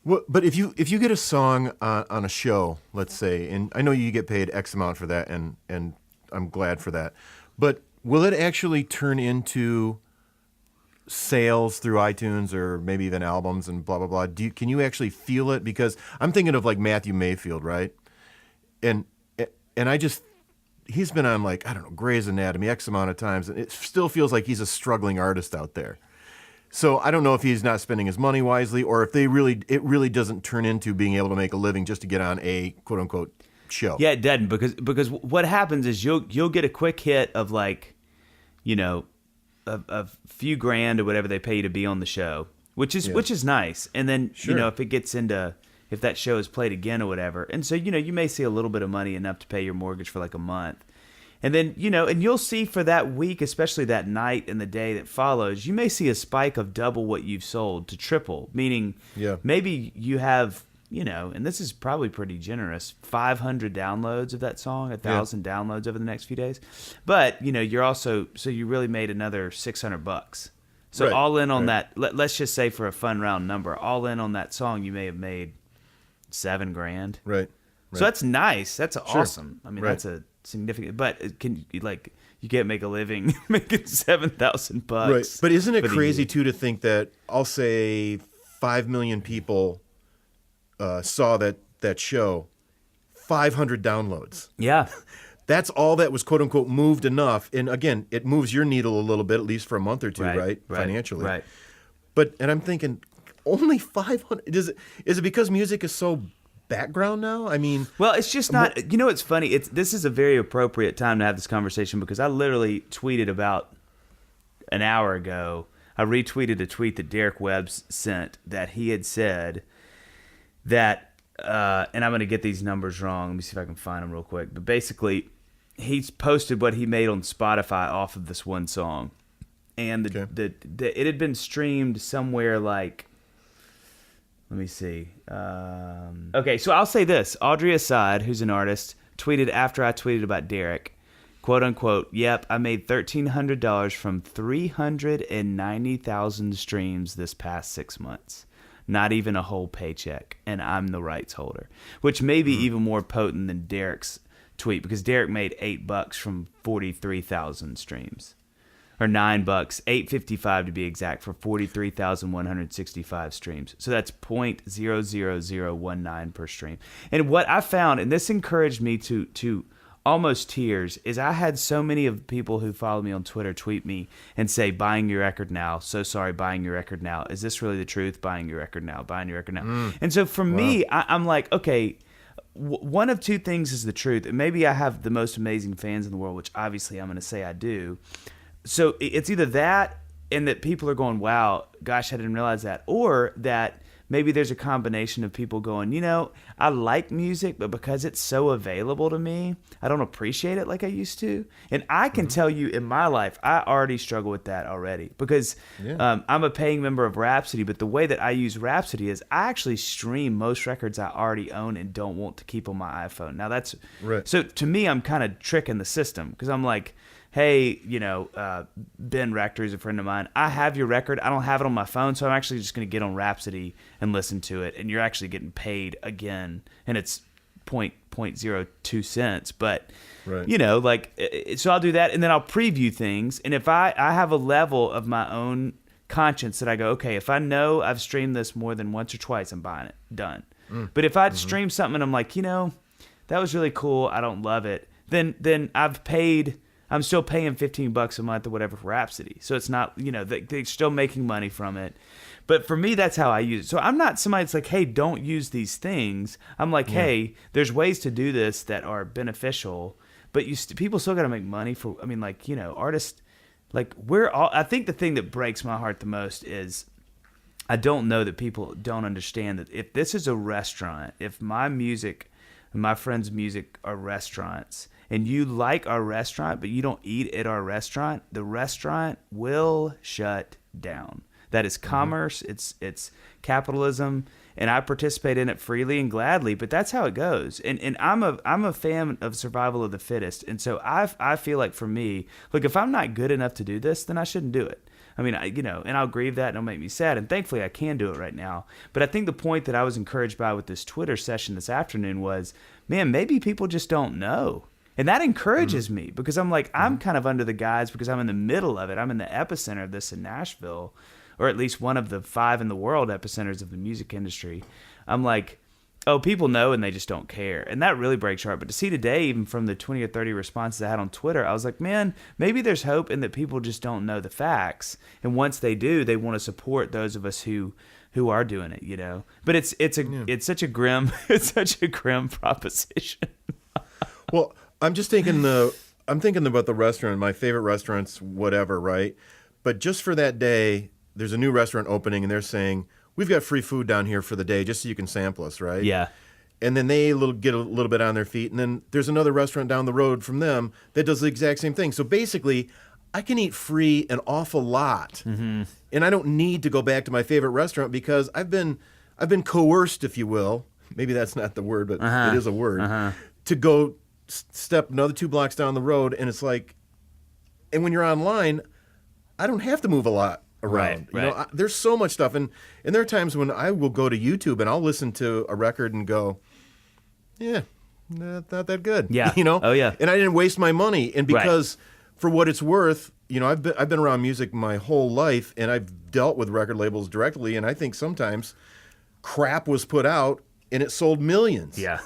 Well, but if you get a song on a show, let's say, and I know you get paid X amount for that, and I'm glad for that, but will it actually turn into sales through iTunes or maybe even albums and blah blah blah? Can you actually feel it? Because I'm thinking of like Matthew Mayfield, right? And and I just he's been on like I don't know Grey's Anatomy X amount of times, and it still feels like he's a struggling artist out there. So I don't know if he's not spending his money wisely, or if it really doesn't turn into being able to make a living just to get on a quote unquote show. Yeah, it doesn't because what happens is you'll get a quick hit of like, you know, a few grand or whatever they pay you to be on the show, which is nice. And then Sure. you know if that show is played again or whatever, and so you know you may see a little bit of money enough to pay your mortgage for like a month. And then, you know, and you'll see for that week, especially that night and the day that follows, you may see a spike of double what you've sold to triple, meaning maybe you have, you know, and this is probably pretty generous, 500 downloads of that song, 1,000 downloads over the next few days. But, you know, so you really made another $600. So Right. all in on that, let's just say for a fun round number, all in on that song, you may have made $7,000. Right. So that's nice. That's awesome. I mean, that's a significant, but you can't make a living making $7,000. Right. But isn't it crazy too to think that I'll say 5 million people saw that show, 500 downloads. Yeah. That's all that was quote unquote moved enough. And again, it moves your needle a little bit, at least for a month or two, right? Financially. Right. And I'm thinking, only 500. Is it because music is so background now? I mean, well, it's just not. You know, it's funny. This is a very appropriate time to have this conversation because I literally tweeted about an hour ago. I retweeted a tweet that Derek Webb sent that he had said that, and I'm going to get these numbers wrong. Let me see if I can find them real quick. But basically, he's posted what he made on Spotify off of this one song, and it had been streamed somewhere like. Let me see. Okay, so I'll say this. Audrey Assad, who's an artist, tweeted after I tweeted about Derek, quote unquote, yep, I made $1,300 from 390,000 streams this past 6 months. Not even a whole paycheck, and I'm the rights holder. Which may be even more potent than Derek's tweet, because Derek made $8 from 43,000 streams. Or $9, $8.55 to be exact, for 43,165 streams. So that's 0.00019 per stream. And what I found, and this encouraged me to almost tears, is I had so many of people who follow me on Twitter tweet me and say, buying your record now, so sorry, buying your record now. Is this really the truth? Buying your record now, buying your record now. And so for me, I'm like, okay, one of two things is the truth. And maybe I have the most amazing fans in the world, which obviously I'm going to say I do. So it's either that and that people are going, wow, gosh, I didn't realize that. Or that maybe there's a combination of people going, you know, I like music, but because it's so available to me, I don't appreciate it like I used to. And I can tell you in my life, I already struggle with that already because I'm a paying member of Rhapsody. But the way that I use Rhapsody is I actually stream most records I already own and don't want to keep on my iPhone. Now that's so to me, I'm kind of tricking the system because I'm like, hey, you know, Ben Rector is a friend of mine. I have your record. I don't have it on my phone, so I'm actually just going to get on Rhapsody and listen to it. And you're actually getting paid again, and it's 0.02 cents. But, you know, like, so I'll do that, and then I'll preview things. And if I have a level of my own conscience that I go, okay, if I know I've streamed this more than once or twice, I'm buying it. Done. But if I stream something and I'm like, you know, that was really cool, I don't love it, then I'm still paying $15 a month or whatever for Rhapsody. So it's not, you know, they're still making money from it. But for me, that's how I use it. So I'm not somebody that's like, hey, don't use these things. I'm like, hey, there's ways to do this that are beneficial. But people still got to make money for, I mean, like, you know, artists, like I think the thing that breaks my heart the most is I don't know that people don't understand that if this is a restaurant, if my music and my friends' music are restaurants, and you like our restaurant, but you don't eat at our restaurant, the restaurant will shut down. That is commerce. It's capitalism, and I participate in it freely and gladly. But that's how it goes. And I'm a fan of survival of the fittest. And so I feel like for me, look, if I'm not good enough to do this, then I shouldn't do it. I mean, and I'll grieve that and it'll make me sad. And thankfully I can do it right now. But I think the point that I was encouraged by with this Twitter session this afternoon was, man, maybe people just don't know. And that encourages me because I'm like, I'm kind of under the guise because I'm in the middle of it. I'm in the epicenter of this in Nashville, or at least one of the 5 in the world epicenters of the music industry. I'm like, oh, people know and they just don't care. And that really breaks your heart. But to see today, even from the 20 or 30 responses I had on Twitter, I was like, man, maybe there's hope in that people just don't know the facts. And once they do, they want to support those of us who are doing it, But it's such a grim proposition. Well, I'm just thinking about the restaurant, my favorite restaurants, whatever, right? But just for that day, there's a new restaurant opening, and they're saying, we've got free food down here for the day just so you can sample us, right? Yeah. And then they get a little bit on their feet, and then there's another restaurant down the road from them that does the exact same thing. So basically, I can eat free an awful lot, and I don't need to go back to my favorite restaurant because I've been coerced, if you will. Maybe that's not the word, but it is a word, to go step another 2 blocks down the road, and it's like, and when you're online, I don't have to move a lot around. Right. There's so much stuff, and there are times when I will go to YouTube and I'll listen to a record and go, yeah, not that good. Yeah. Oh yeah. And I didn't waste my money, and because for what it's worth, I've been around music my whole life, and I've dealt with record labels directly, and I think sometimes crap was put out and it sold millions. Yeah.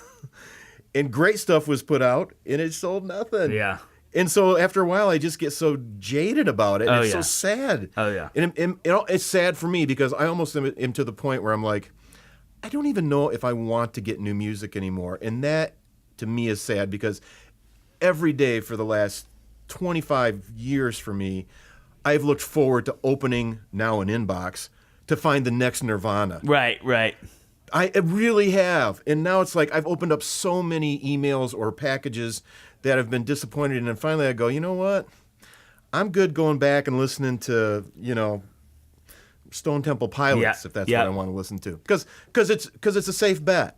And great stuff was put out, and it sold nothing. Yeah. And so after a while, I just get so jaded about it. And it's so sad. Oh, yeah. And it's sad for me because I almost am to the point where I'm like, I don't even know if I want to get new music anymore. And that, to me, is sad because every day for the last 25 years for me, I've looked forward to opening now an inbox to find the next Nirvana. Right. I really have. And now it's like I've opened up so many emails or packages that have been disappointed. And then finally I go, you know what? I'm good going back and listening to, Stone Temple Pilots, if that's what I want to listen to. Because it's a safe bet.